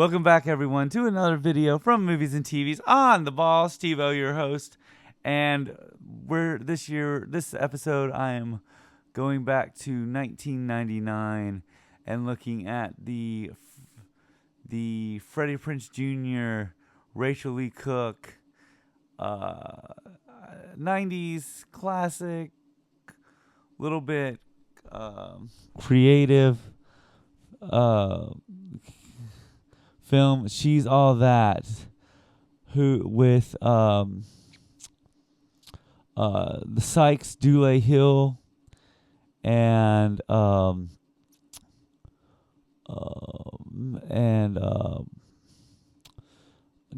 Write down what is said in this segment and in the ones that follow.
Welcome back, everyone, to another video from Movies and TVs on the ball. Steveo, your host, and this episode, I am going back to 1999 and looking at the Freddie Prinze Jr., Rachel Lee Cook, 90s classic, little bit creative. Film She's All That, who with the Sykes Dule Hill and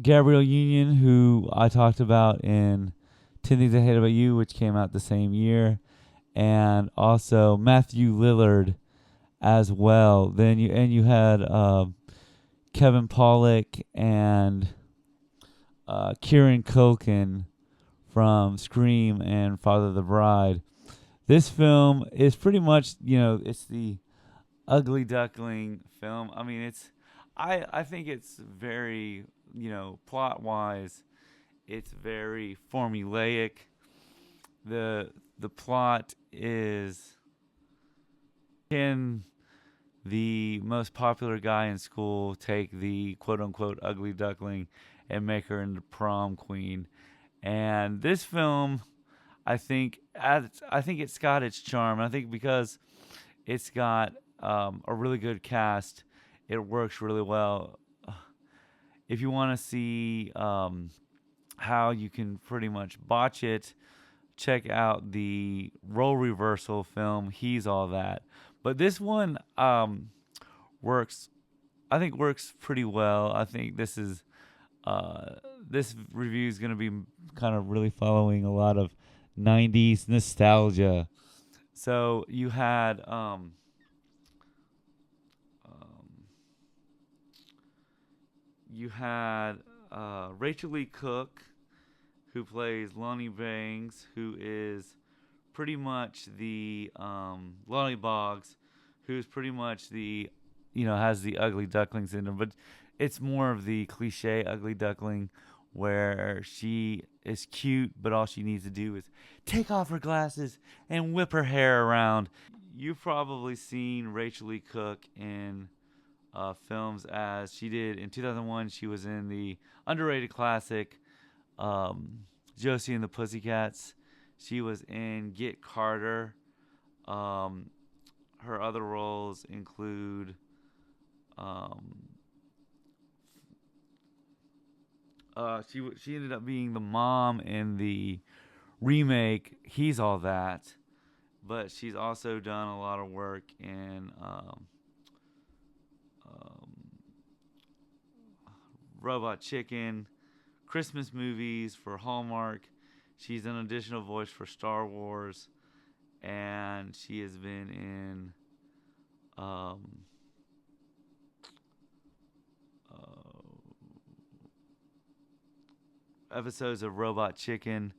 Gabrielle Union, who I talked about in 10 Things I Hate About You, which came out the same year, and also Matthew Lillard as well. Then you had Kevin Pollak and Kieran Culkin from Scream and Father of the Bride. This film is pretty much, it's the Ugly Duckling film. I mean, I think it's very, plot-wise, it's very formulaic. The plot is, can the most popular guy in school take the quote-unquote ugly duckling and make her into prom queen? And this film, I think it's got its charm. I think because it's got a really good cast, it works really well. If you want to see how you can pretty much botch it, check out the role reversal film, He's All That. But this one works pretty well. I think this review is going to be kind of really following a lot of 90s nostalgia. So you had Rachel Lee Cook, who plays Lonnie Bangs, who is pretty much the Lonnie Boggs, who's pretty much the, has the ugly duckling syndrome, but it's more of the cliche ugly duckling where she is cute, but all she needs to do is take off her glasses and whip her hair around. You've probably seen Rachel Lee Cook in films, as she did in 2001. She was in the underrated classic Josie and the Pussycats. She was in Get Carter. Her other roles include she ended up being the mom in the remake He's All That, but she's also done a lot of work in Robot Chicken, Christmas movies for Hallmark. She's an additional voice for Star Wars, and she has been in episodes of Robot Chicken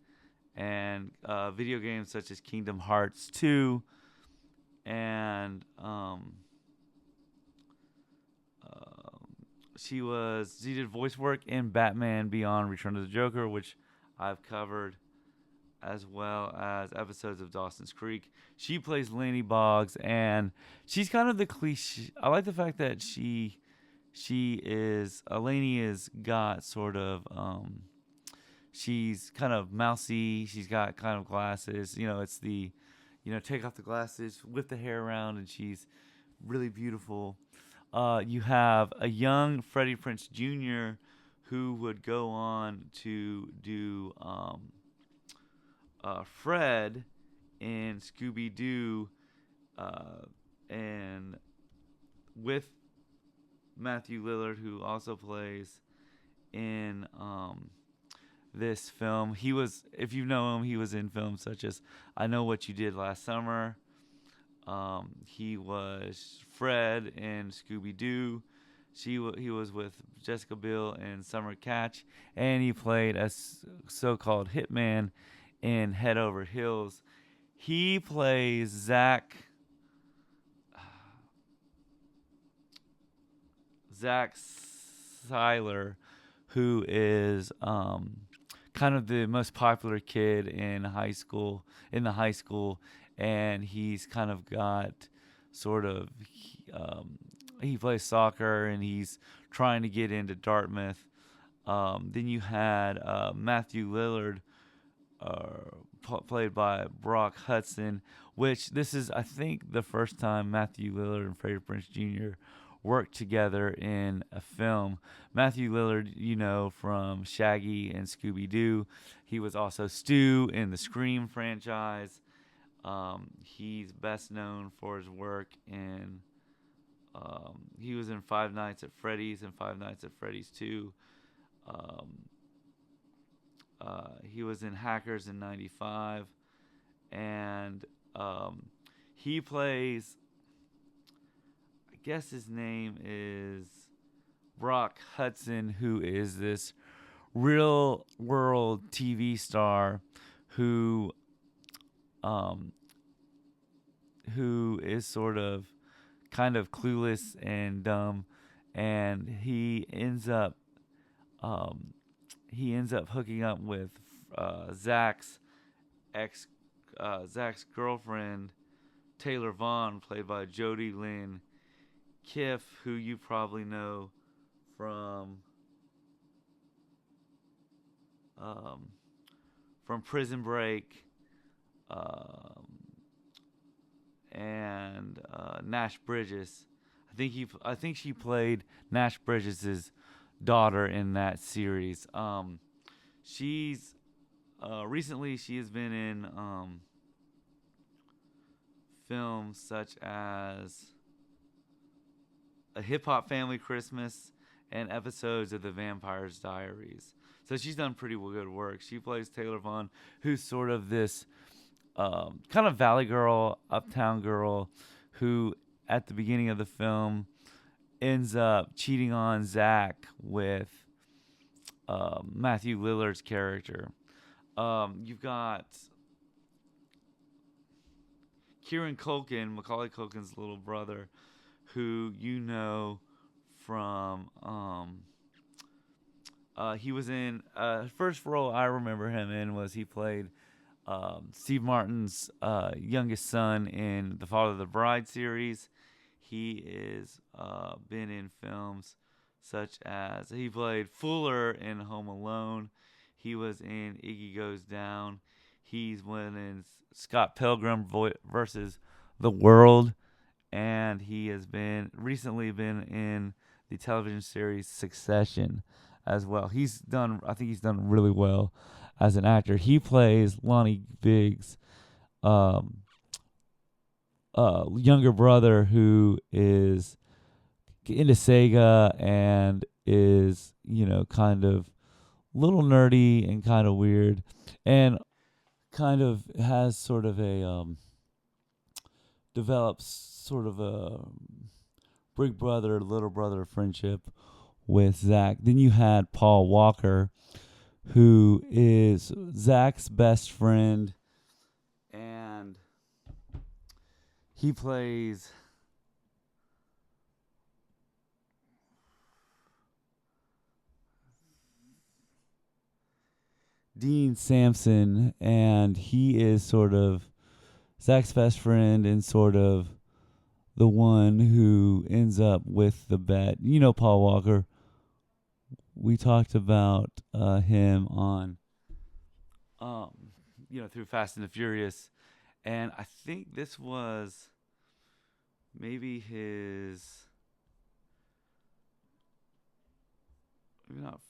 and video games such as Kingdom Hearts 2 and she did voice work in Batman Beyond Return of the Joker, which I've covered, as well as episodes of Dawson's Creek. She plays Laney Boggs, and she's kind of the cliche. I like the fact that Laney has got sort of, she's kind of mousy. She's got kind of glasses. It's the, take off the glasses, whip the hair around, and she's really beautiful. You have a young Freddie Prinze Jr. who would go on to do Fred in Scooby-Doo, and with Matthew Lillard, who also plays in this film. He was, if you know him, he was in films such as I Know What You Did Last Summer. He was Fred in Scooby-Doo. He was with Jessica Biel in Summer Catch, and he played a so-called hitman in Head Over Heels. He plays Zach Tyler, who is kind of the most popular kid in the high school, and he's kind of got sort of he plays soccer and he's trying to get into Dartmouth. Then you had Matthew Lillard, played by Brock Hudson, which this is, I think, the first time Matthew Lillard and Freddie Prinze Jr. worked together in a film. Matthew Lillard, from Shaggy and Scooby Doo. He was also Stu in the Scream franchise. He's best known for his work in. He was in Five Nights at Freddy's and Five Nights at Freddy's 2. Um, he was in Hackers in '95, and he plays. I guess his name is Brock Hudson, who is this real world TV star who um, who is sort of kind of clueless and dumb, and he ends up hooking up with Zach's ex Zach's girlfriend Taylor Vaughn, played by Jodie Lynn Kiff, who you probably know from um, Prison Break, um, and Nash Bridges. I think she played Nash Bridges' daughter in that series. She's recently she has been in films such as A Hip Hop Family Christmas and episodes of The Vampire's Diaries. So she's done pretty good work. She plays Taylor Vaughn, who's sort of this kind of valley girl, uptown girl, who at the beginning of the film ends up cheating on Zach with Matthew Lillard's character. You've got Kieran Culkin, Macaulay Culkin's little brother, who you know from he was in first role I remember him in was he played Steve Martin's youngest son in the Father of the Bride series. He is been in films such as he played Fuller in Home Alone. He was in Iggy Goes Down. He's been in Scott Pilgrim versus the World, and he has been recently been in the television series Succession as well. I think he's done really well as an actor. He plays Lonnie Biggs' younger brother, who is into Sega and is, kind of little nerdy and kind of weird, and kind of has sort of a develops sort of a big brother little brother friendship with Zach. Then you had Paul Walker, who is Zach's best friend, and he plays Dean Sampson, and he is sort of Zach's best friend and sort of the one who ends up with the bet. Paul Walker. We talked about him on, through Fast and the Furious, and I think this was maybe his, maybe not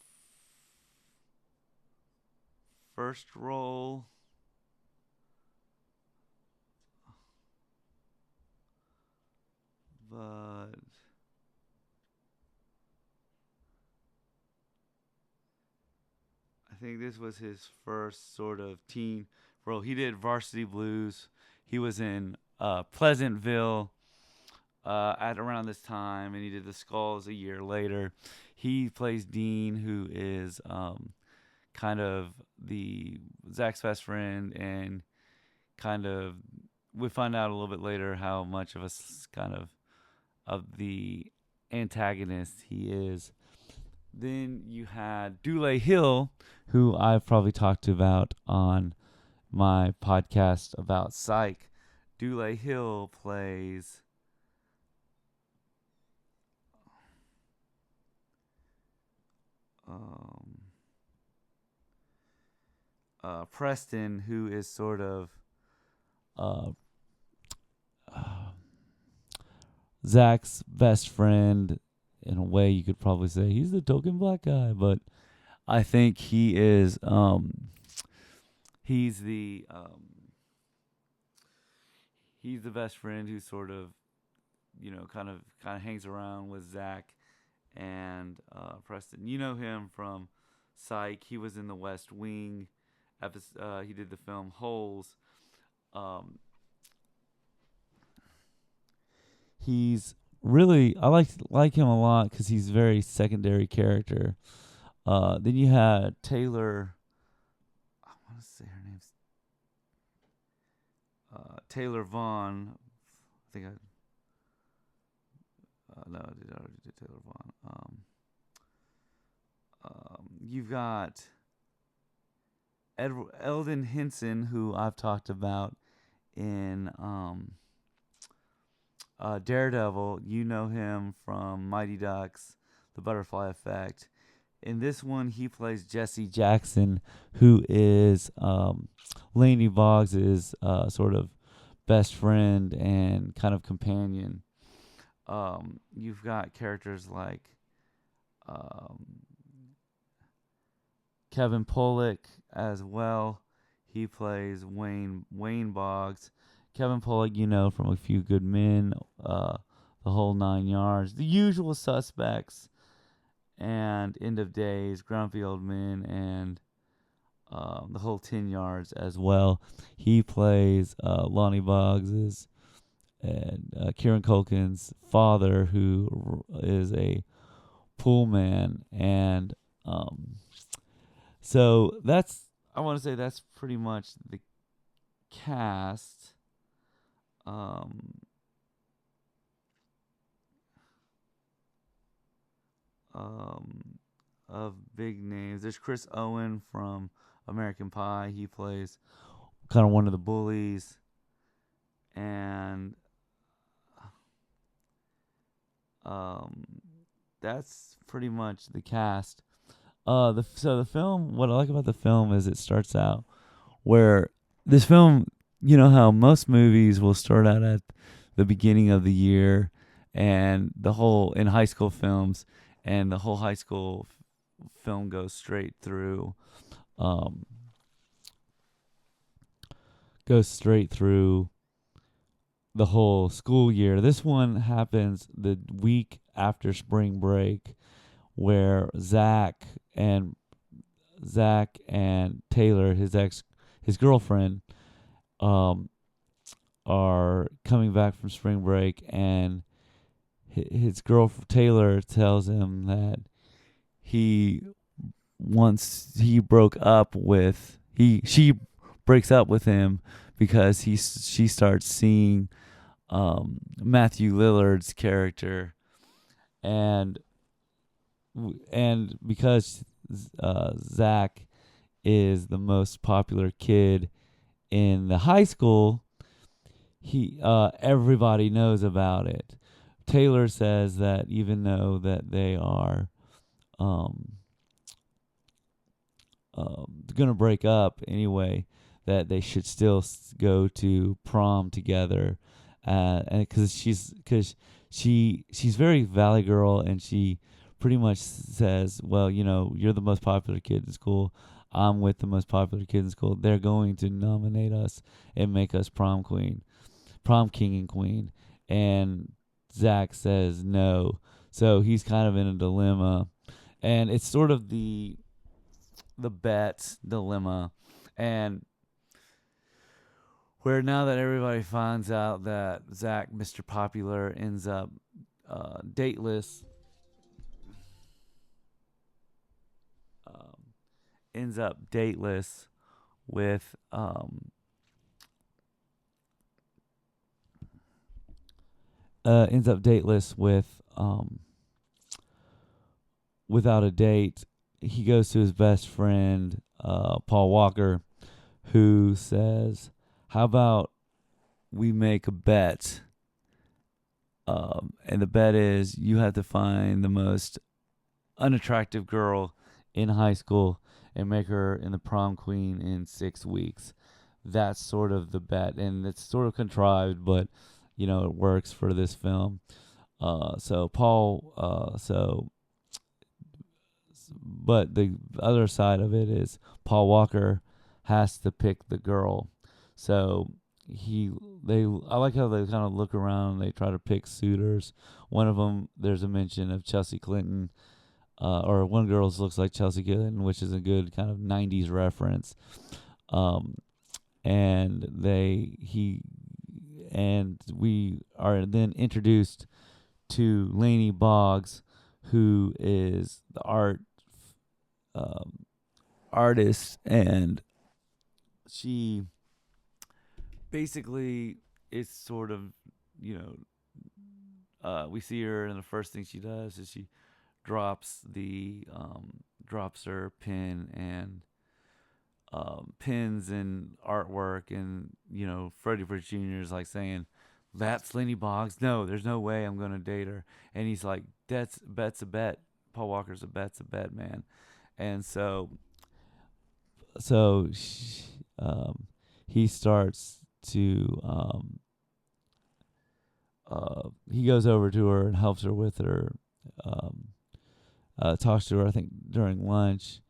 first role. But I think this was his first sort of teen role. He did Varsity Blues. He was in Pleasantville at around this time, and he did The Skulls a year later. He plays Dean, who is kind of the Zach's best friend, and kind of we find out a little bit later how much of a kind of the antagonist he is. Then you had Dule Hill, who I've probably talked about on my podcast about Psych. Dule Hill plays um, Preston, who is sort of uh, Zach's best friend. In a way, you could probably say he's the token black guy, but I think he is. He's the he's the best friend who sort of kind of hangs around with Zach and Preston. You know him from Psych. He was in the West Wing. He did the film Holes. He's really I like him a lot because he's a very secondary character. Then you had Taylor. I want to say her name's Taylor Vaughn. I think I no, I did already do Taylor Vaughn. You've got Eldon Henson, who I've talked about in Daredevil. You know him from Mighty Ducks, The Butterfly Effect. In this one, he plays Jesse Jackson, who is Laney Boggs' sort of best friend and kind of companion. You've got characters like um, Kevin Pollak as well. He plays Wayne Boggs. Kevin Pollak, from A Few Good Men, the whole 9 yards, the usual suspects, and End of Days, Grumpy Old Men, and the whole 10 yards as well. He plays Lonnie Boggs's and Kieran Culkin's father, who is a pool man, and so I want to say that's pretty much the cast. Of big names. There's Chris Owen from American Pie. He plays kind of one of the bullies, and that's pretty much the cast. So the film, what I like about the film is it starts out where this film, you know how most movies will start out at the beginning of the year, and the whole in high school films, and the whole high school film goes straight through, um, goes straight through the whole school year. This one happens the week after spring break, where Zach and Taylor, his girlfriend, um, are coming back from spring break, and his girlfriend Taylor tells him that he once he broke up with she breaks up with him because she starts seeing Matthew Lillard's character, and because Zach is the most popular kid in the high school, he everybody knows about it. Taylor says that even though that they are gonna break up anyway, that they should still go to prom together, and because she's very Valley Girl, and she pretty much says, well, you're the most popular kid in school. I'm with the most popular kid in school. They're going to nominate us and make us prom king and queen. And Zach says no. So he's kind of in a dilemma. And it's sort of the bet dilemma. And where now that everybody finds out that Zach, Mr. Popular, ends up dateless, ends up dateless with without a date, he goes to his best friend, Paul Walker, who says, "How about we make a bet? And the bet is you have to find the most unattractive girl in high school and make her in the prom queen in 6 weeks." That's sort of the bet, and it's sort of contrived, but it works for this film. So Paul, but the other side of it is Paul Walker has to pick the girl. So I like how they kind of look around and they try to pick suitors. One of them, there's a mention of Chelsea Clinton, or one girl looks like Chelsea Clinton, which is a good kind of 90s reference. And we are then introduced to Lainey Boggs, who is the artist, and she basically is sort of, we see her, and the first thing she does is she drops her pen and pins and artwork, and Freddie Prinze Jr. is like saying, "That's Lainey Boggs. No, there's no way I'm gonna date her." And he's like, "Bet's a bet. Paul Walker's a bet's a bet, man." And so he starts to he goes over to her and helps her with her, talks to her, I think, during lunch,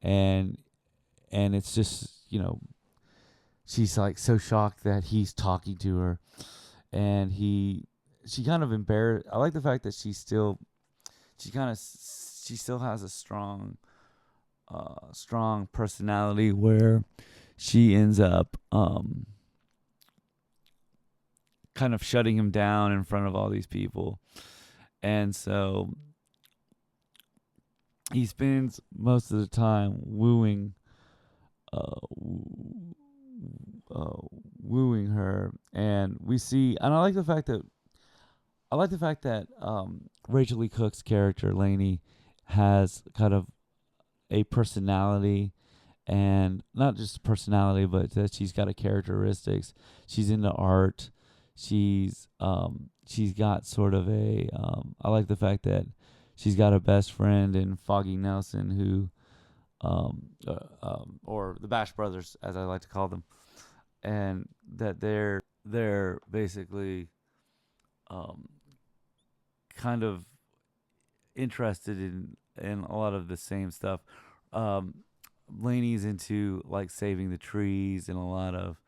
and it's just, she's like so shocked that he's talking to her, and she kind of embarrassed. I like the fact that she still has a strong personality, where she ends up kind of shutting him down in front of all these people. And so he spends most of the time wooing her, and I like the fact that Rachel Lee Cook's character Lainey has kind of a personality, and not just personality, but that she's got a characteristics. She's into art. She's got sort of a I like the fact that she's got a best friend in Foggy Nelson, who or the Bash Brothers, as I like to call them, and that they're basically kind of interested in a lot of the same stuff. Lainey's into like saving the trees and a lot of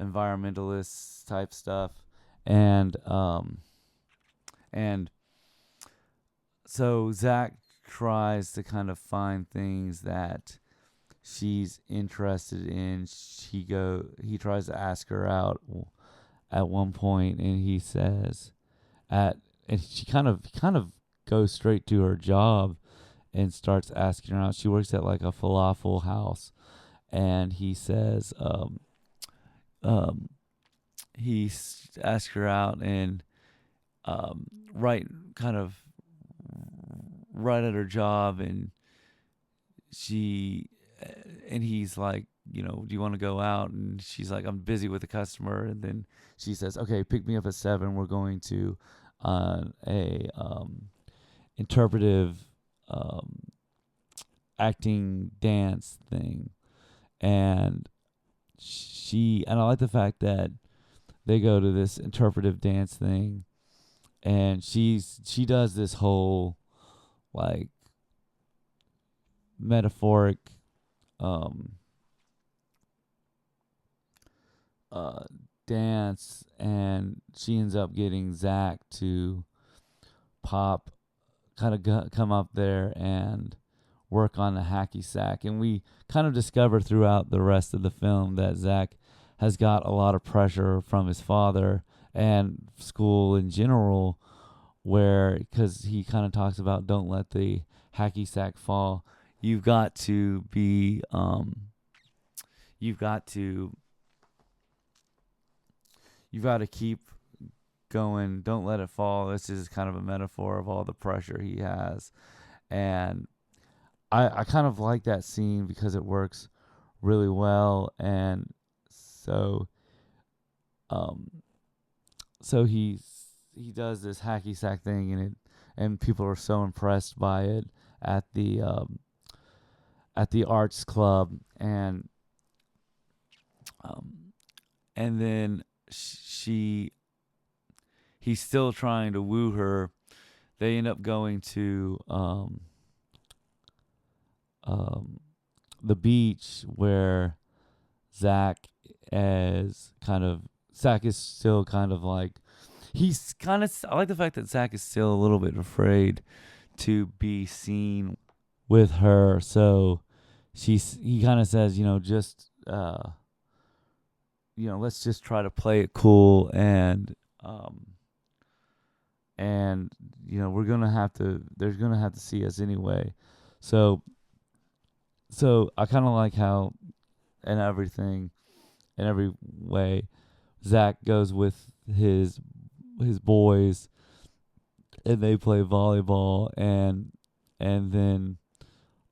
environmentalist type stuff, and so Zach tries to kind of find things that she's interested in. He tries to ask her out at one point, and he says and she kind of goes straight to her job and starts asking her out. She works at like a falafel house, and he says he asks her out, and right at her job, and he's like, do you want to go out? And she's like, I'm busy with a customer. And then she says, okay, pick me up at 7. We're going to a interpretive acting dance thing. And I like the fact that they go to this interpretive dance thing, and she does this whole like metaphoric dance, and she ends up getting Zach to come up there and work on the hacky sack. And we kind of discover throughout the rest of the film that Zach has got a lot of pressure from his father and school in general, because he kind of talks about, don't let the hacky sack fall. You've got to be you've got to keep going, don't let it fall. This is kind of a metaphor of all the pressure he has. And I kind of like that scene because it works really well. And so um so he does this hacky sack thing, and people are so impressed by it at the arts club. Um and then she he's still trying to woo her. They end up going to um the beach where Zach Zach is still kind of like, he's kind of, I like the fact that Zach is still a little bit afraid to be seen with her. So he kind of says, let's just try to play it cool, um and we're gonna have to, they're gonna have to see us anyway. So I kind of like how in everything, in every way, Zach goes with his boys, and they play volleyball, and then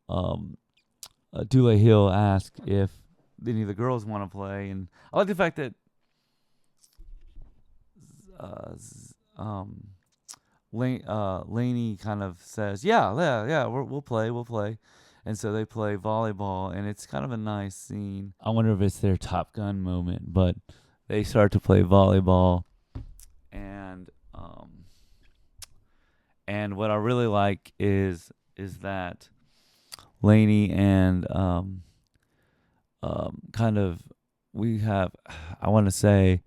um Dule Hill asks if any of the girls want to play. And I like the fact that Laney kind of says, yeah, we'll play. And so they play volleyball, and it's kind of a nice scene. I wonder if it's their Top Gun moment, but they start to play volleyball, and what I really like is that Laney and kind of, we have, I want to say,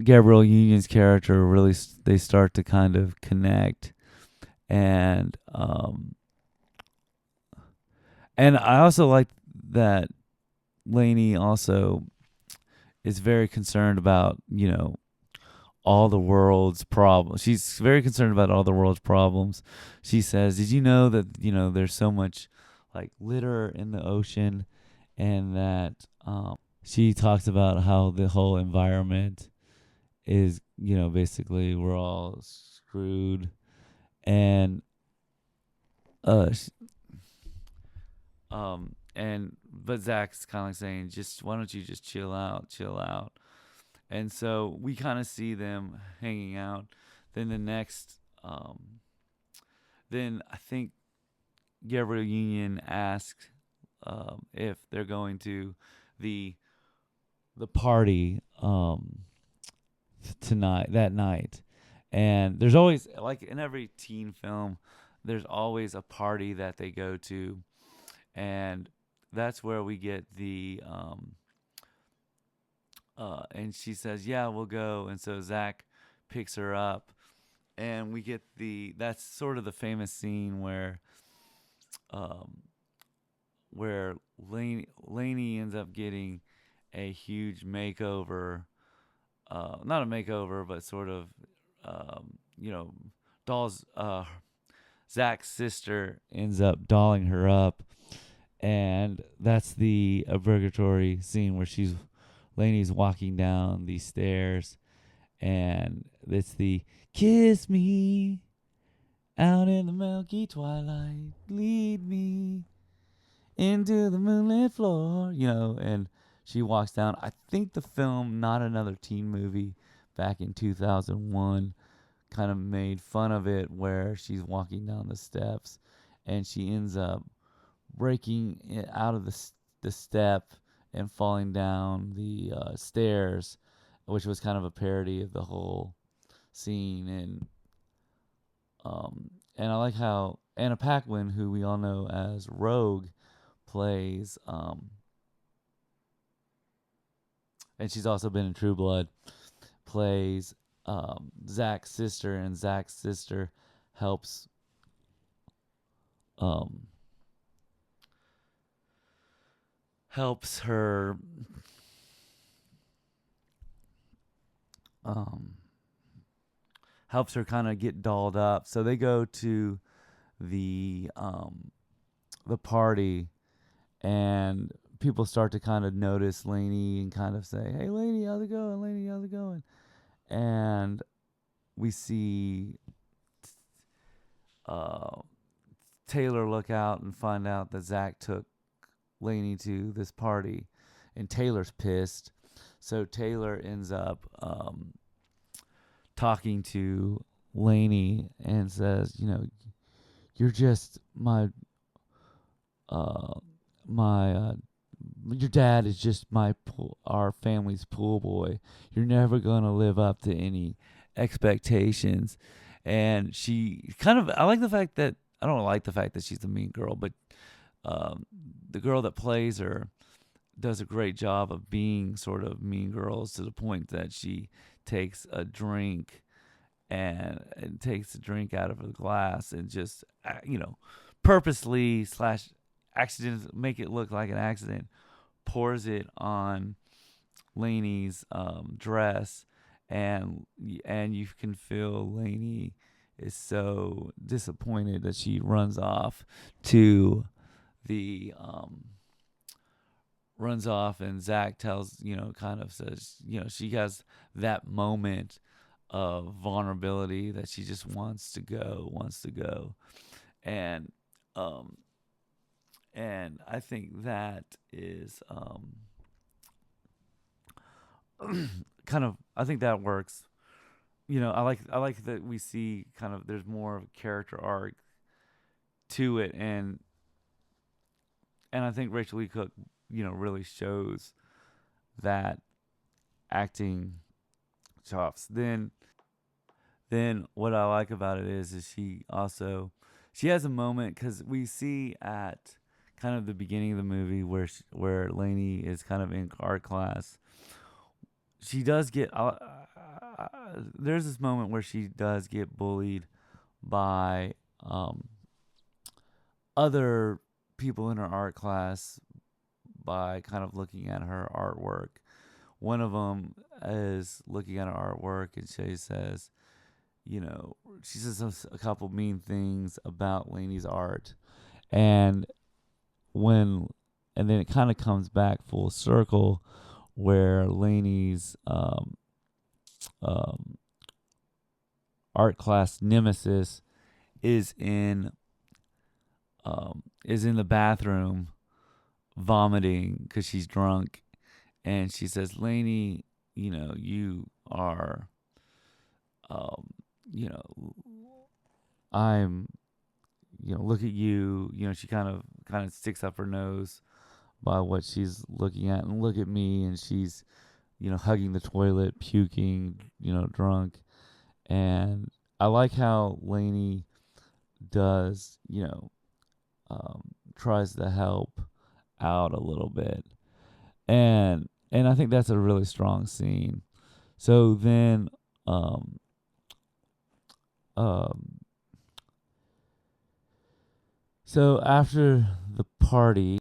Gabrielle Union's character really, they start to kind of connect. And I also like that Laney also is very concerned about, all the world's problems. She's very concerned about all the world's problems. She says, "Did you know that, there's so much like litter in the ocean?" And that she talks about how the whole environment is, basically we're all screwed. And uh sh- but Zach's kind of like saying, just why don't you just chill out. And so we kind of see them hanging out. Then the next then I think Gabriel Union asks if they're going to the party that night. And there's always, like in every teen film, there's always a party that they go to, and that's where we get the and she says, yeah, we'll go. And so Zach picks her up, and we get that's sort of the famous scene um where Laney ends up getting a huge makeover, not a makeover, but sort of, you know, dolls. Zach's sister ends up dolling her up, and that's the obligatory scene where Laney's walking down these stairs, and it's the "Kiss me out in the milky twilight, lead me into the moonlit floor," and she walks down. I think the film Not Another Teen Movie back in 2001 kind of made fun of it, where she's walking down the steps and she ends up breaking it out of the step and falling down the stairs, which was kind of a parody of the whole scene. And I like how Anna Paquin, who we all know as Rogue, plays, and she's also been in True Blood, plays Zach's sister, and Zach's sister helps um, helps her um, helps her kind of get dolled up. So they go to the party, and people start to kind of notice Lainey and kind of say, "Hey, Lainey, how's it going? Lainey, how's it going?" and we see uh, Taylor look out and find out that Zach took Lainey to this party, and Taylor's pissed. So Taylor ends up talking to Lainey and says, you're just uh, my your dad is just our family's pool boy. You're never gonna live up to any expectations. And she kind of, I like the fact that I don't like the fact that she's the mean girl, but um, the girl that plays her does a great job of being sort of mean girls to the point that she takes a drink and takes a drink out of a glass and just purposely slash accident make it look like an accident, pours it on Lainey's dress, and you can feel Lainey is so disappointed that she runs off to the runs off, and Zach tells, kind of says, she has that moment of vulnerability that she just wants to go. And um and I think that is kind of, I think that works. I like that we see kind of there's more of a character arc to it, and I think Rachel Lee Cook, really shows that acting chops. Then what I like about it is she has a moment, because we see at kind of the beginning of the movie where Lainey is kind of in art class. She does get there's this moment where she does get bullied by other people in her art class by kind of looking at her artwork. One of them is looking at her artwork, and she says, she says a couple mean things about Lainey's art, and when and then it kind of comes back full circle where Lainey's um, art class nemesis is in the bathroom vomiting because she's drunk, and she says, Lainey, you are you know I'm look at you. She kind of sticks up her nose by what she's looking at, and look at me, and she's hugging the toilet, puking, drunk. And I like how Lainey does, tries to help out a little bit, and I think that's a really strong scene. So then, um, so after the party,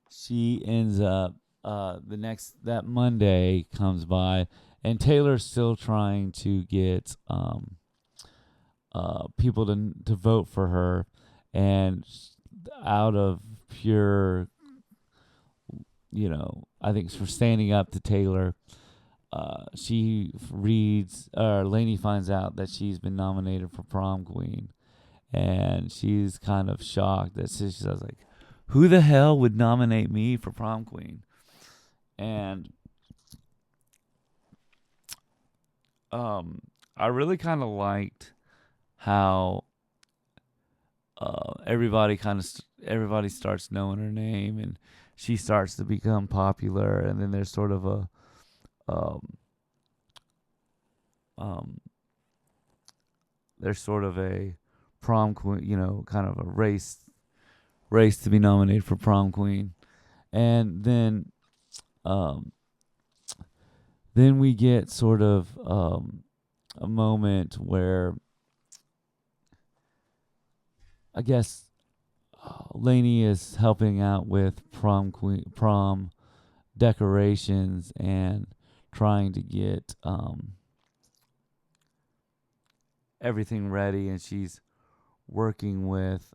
she ends up that Monday comes by, and Taylor's still trying to get people to vote for her, and out of pure, I think for standing up to Taylor, she reads, Lainey finds out that she's been nominated for prom queen, and she's kind of shocked that she says, like, who the hell would nominate me for prom queen? And I really kind of liked how everybody starts knowing her name, and she starts to become popular, and then there's sort of a um, um, there's sort of a prom queen, kind of a race to be nominated for prom queen, and um, then we get sort of a moment where I guess Lainey is helping out with prom decorations and trying to get everything ready, and she's working with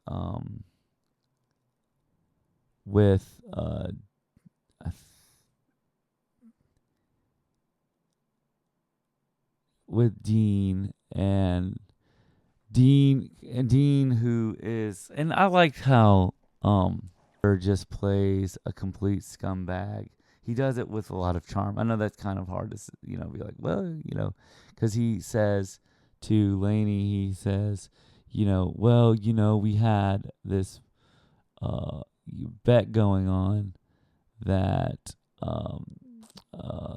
with Dean who is, and I liked how just plays a complete scumbag. He does it with a lot of charm. I know that's kind of hard to be like, well, because he says to Lainey, he says, well, we had this uh bet going on that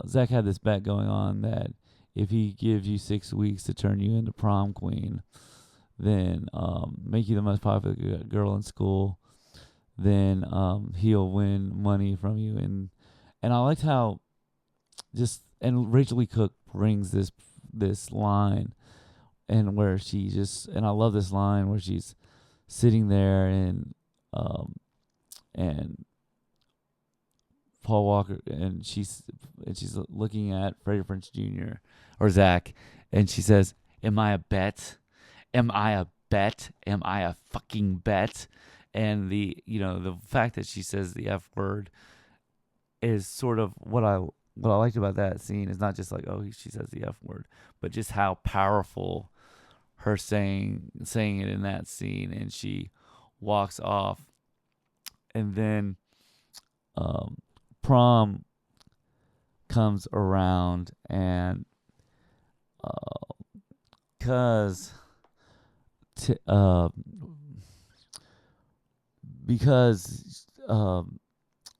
Zach had this bet going on that if he gives you 6 weeks to turn you into prom queen, then make you the most popular girl in school, then he'll win money from you. And I liked how and Rachel Lee Cook brings this line, and where she just, and I love this line where she's sitting there and Paul Walker, and she's looking at Freddie Prinze Jr. or Zach, and she says, "Am I a bet? Am I a bet? Am I a fucking bet?" And the fact that she says the F word is sort of what I liked about that scene. Is not just like, oh, she says the F word, but just how powerful her saying it in that scene. And she walks off, and then prom comes around, and because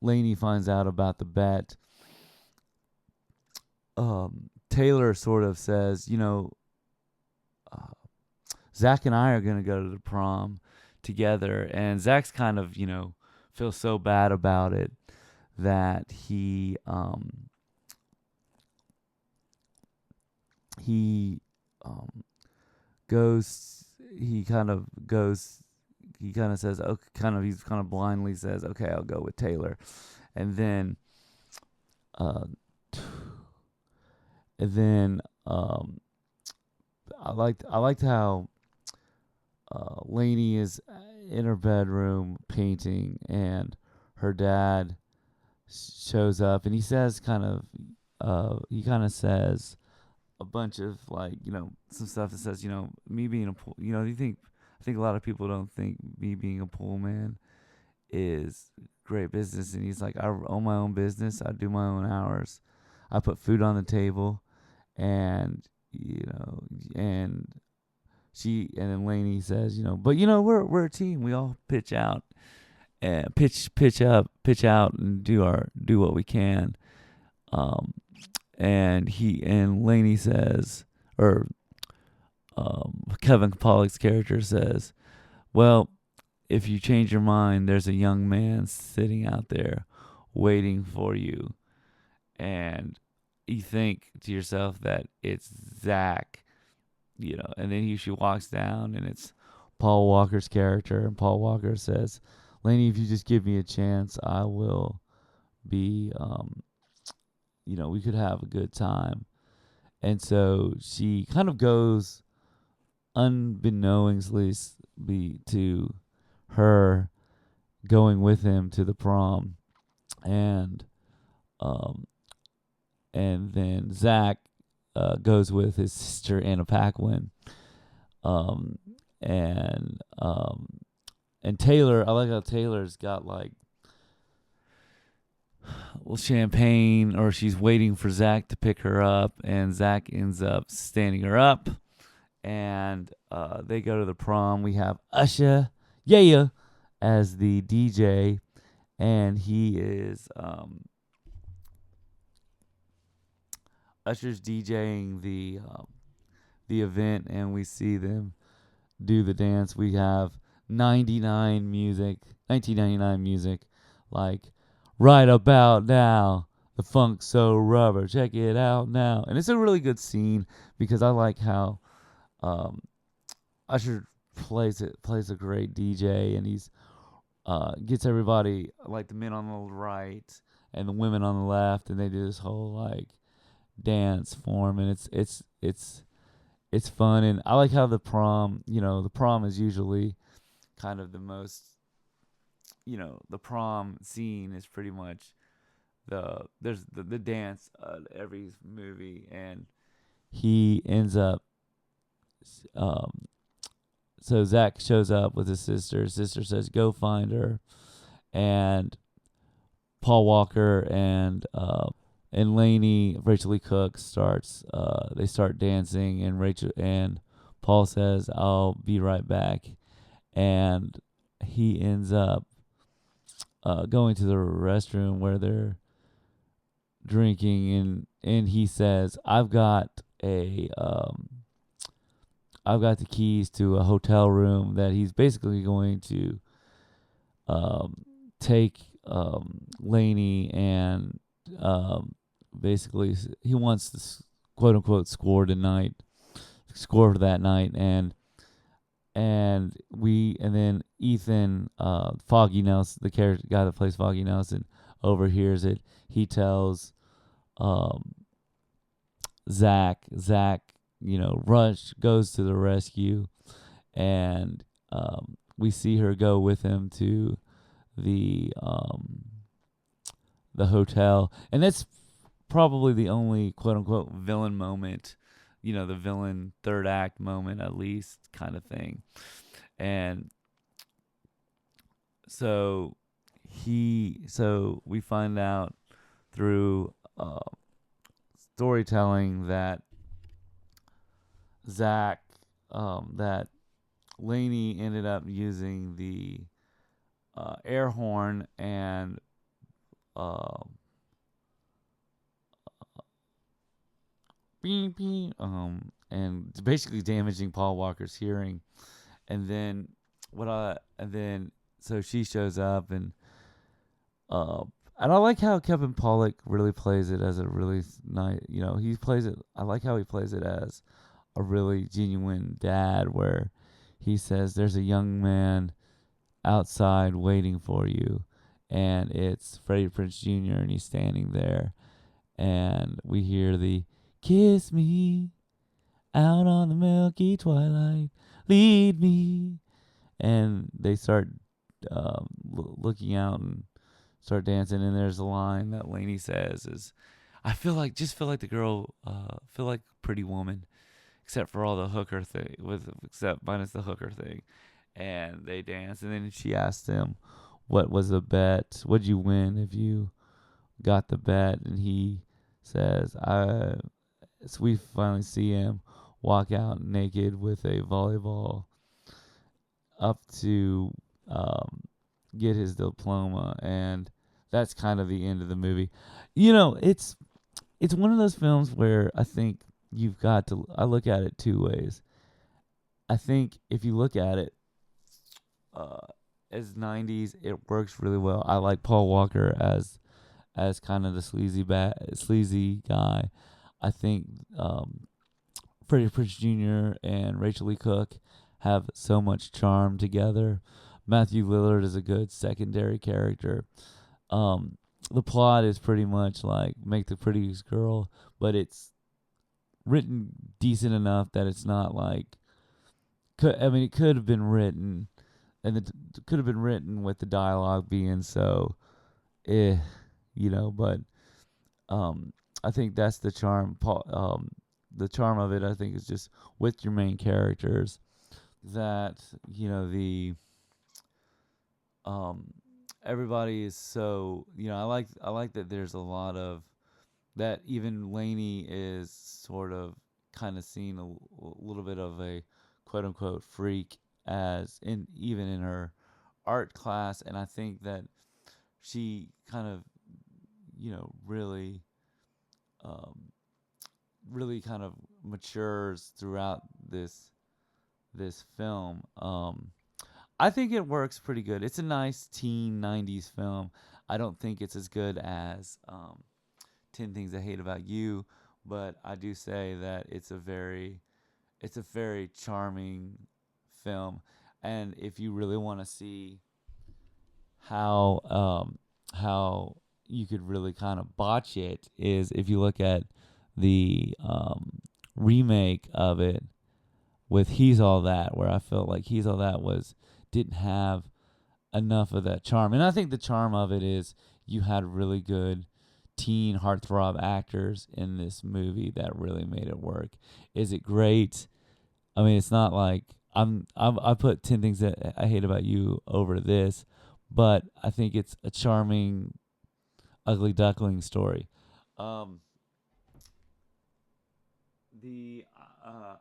Lainey finds out about the bet, Taylor sort of says, Zach and I are going to go to the prom together. And Zach's kind of, feels so bad about it that he goes, he kind of says, okay, he's kind of blindly says, okay, I'll go with Taylor. And then, I liked how Lainey is in her bedroom painting, and her dad shows up, and he says says a bunch of some stuff that says, me being a pool, I think a lot of people don't think me being a pool man is great business. And he's like, I own my own business, I do my own hours, I put food on the table, and and then Lainey says, but we're a team, we all pitch out and pitch out and do what we can. And Lainey says, or Kevin Pollak's character says, well, if you change your mind, there's a young man sitting out there waiting for you. And you think to yourself that it's Zach, and then she walks down, and it's Paul Walker's character, and Paul Walker says, Lainey, if you just give me a chance, I will be, we could have a good time. And so she kind of goes unbeknownstly to her going with him to the prom. And then Zach goes with his sister Anna Paquin. And Taylor, I like how Taylor's got like champagne, or she's waiting for Zach to pick her up, and Zach ends up standing her up, and they go to the prom. We have Usher, as the DJ, and he is Usher's DJing the event, and we see them do the dance. We have 1999 music, like right about now, the funk so rubber, check it out now. And it's a really good scene because I like how Usher plays a great DJ, and he's gets everybody, like the men on the right and the women on the left, and they do this whole like dance form, and it's fun. And I like how the prom is usually kind of the most, the prom scene is pretty much there's the dance every movie. And he ends up um so Zach shows up with his sister. His sister says, "Go find her." And Paul Walker and Lainey, Rachel Lee Cook starts. They start dancing, and Rachel and Paul says, "I'll be right back," and he ends up going to the restroom where they're drinking, and he says, I've got the keys to a hotel room that he's basically going to take Lainey and basically he wants to quote unquote score for that night, and then Ethan, Foggy Nelson, the character guy that plays Foggy Nelson, overhears it. He tells um, Zach, Rush goes to the rescue, and we see her go with him to the hotel, and that's probably the only quote unquote villain moment, the villain third act moment at least kind of thing. And so we find out through storytelling that Zach that Lainey ended up using the air horn and uh, beep, beep, and basically damaging Paul Walker's hearing. And then so she shows up, and I like how Kevin Pollak really plays it as a really nice, he plays it. I like how he plays it as a really genuine dad, where he says, "There's a young man outside waiting for you," and it's Freddie Prinze Jr. and he's standing there, and we hear the "Kiss me out on the milky twilight, lead me," and they start looking out and start dancing. And there's a line that Lainey says is, "I feel like the girl, feel like Pretty Woman, except for all the hooker thing, except minus the hooker thing." And they dance, and then she asked him, "What was the bet? What'd you win if you got the bet?" And he says, So we finally see him walk out naked with a volleyball up to get his diploma, and that's kind of the end of the movie. It's one of those films where I think I look at it two ways. I think if you look at it as 90s, it works really well. I like Paul Walker as kind of the sleazy guy. I think Freddie Prinze Jr. and Rachel Lee Cook have so much charm together. Matthew Lillard is a good secondary character. The plot is pretty much like make the prettiest girl, but it's written decent enough that it's not like. It could have been written, and it could have been written with the dialogue being so, but I think that's the charm. The charm of it, I think, is just with your main characters. That everybody is so I like that there's a lot of that. Even Lainey is sort of kind of seen a little bit of a quote unquote freak even in her art class, and I think that she kind of really really kind of matures throughout this film. I think it works pretty good. It's a nice teen 90s film. I don't think it's as good as 10 Things I Hate About You, but I do say that it's a very charming film. And if you really want to see how you could really kind of botch it, is if you look at the remake of it with He's All That, where I felt like He's All That didn't have enough of that charm. And I think the charm of it is you had really good teen heartthrob actors in this movie that really made it work. Is it great? I mean, it's not like I put 10 Things That I Hate About You over this, but I think it's a charming ugly duckling story. Um, the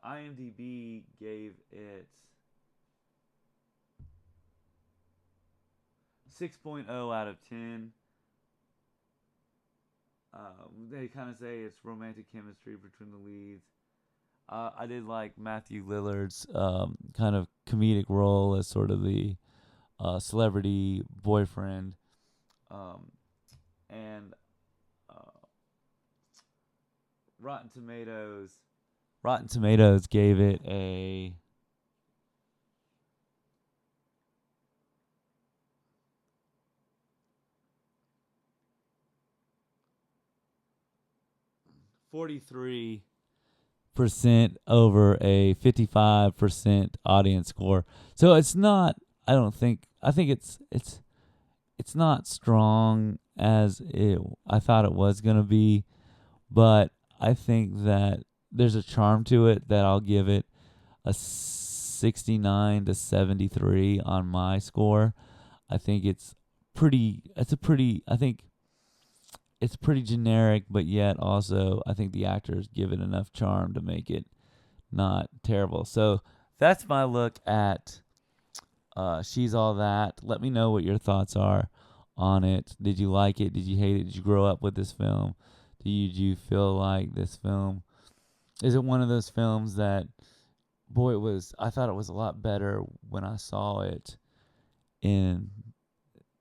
IMDb gave it 6.0 out of 10. They kind of say it's romantic chemistry between the leads. I did like Matthew Lillard's kind of comedic role as sort of the celebrity boyfriend. Um, and uh, Rotten Tomatoes. Rotten Tomatoes gave it a 43% over a 55% audience score. So it's not. I don't think. I think it's not strong as I thought it was gonna be, but I think that there's a charm to it that I'll give it a 69 to 73 on my score. I think it's pretty. It's a pretty. I think it's pretty generic, but yet also I think the actors give it enough charm to make it not terrible. So that's my look at She's All That. Let me know what your thoughts are on it. Did you like it? Did you hate it? Did you grow up with this film? Did you feel like this film is it one of those films that boy it was I thought it was a lot better when I saw it in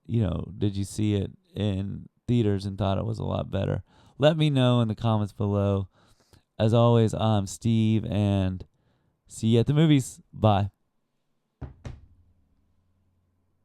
did you see it in theaters and thought it was a lot better? Let me know in the comments below. As always, I'm Steve and see you at the movies. Bye.